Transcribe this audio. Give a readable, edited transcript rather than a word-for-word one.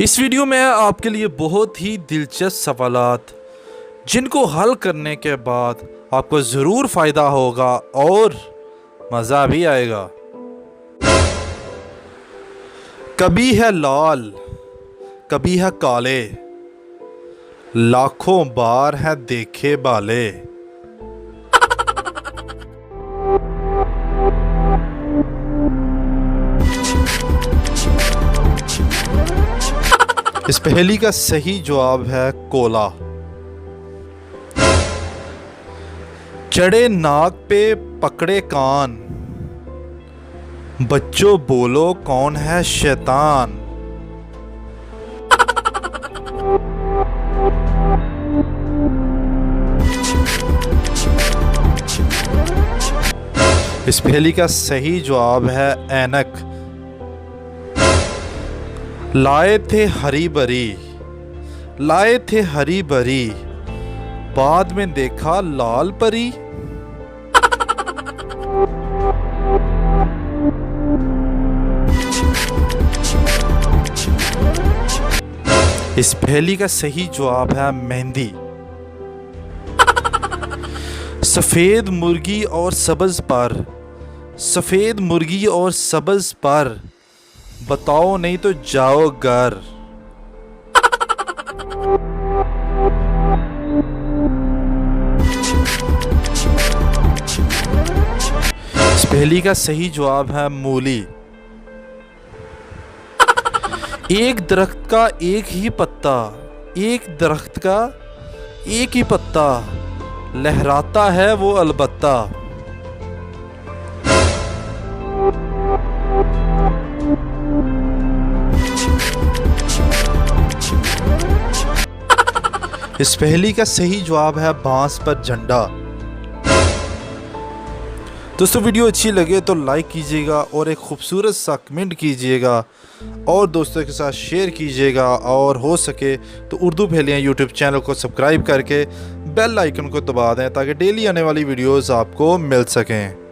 इस वीडियो में आपके लिए बहुत ही दिलचस्प सवालात जिनको हल करने के बाद आपको ज़रूर फ़ायदा होगा और मज़ा भी आएगा। कभी है लाल, कभी है काले, लाखों बार है देखे बाले। इस पहेली का सही जवाब है कोला। चढ़े नाक पे पकड़े कान, बच्चों बोलो कौन है शैतान। इस पहेली का सही जवाब है ऐनक। लाए थे हरी भरी, लाए थे हरी भरी, बाद में देखा लाल परी। इस पहेली का सही जवाब है मेहंदी। सफेद मुर्गी और सब्ज पर, सफेद मुर्गी और सब्ज पर, बताओ नहीं तो जाओ घर। इस पहेली का सही जवाब है मूली। एक दरख्त का एक ही पत्ता, एक दरख्त का एक ही पत्ता, लहराता है वो अलबत्ता। इस पहेली का सही जवाब है बांस पर झंडा। दोस्तों वीडियो अच्छी लगे तो लाइक कीजिएगा और एक खूबसूरत सा कमेंट कीजिएगा और दोस्तों के साथ शेयर कीजिएगा, और हो सके तो उर्दू पहेलियाँ यूट्यूब चैनल को सब्सक्राइब करके बेल आइकन को दबा दें ताकि डेली आने वाली वीडियोस आपको मिल सकें।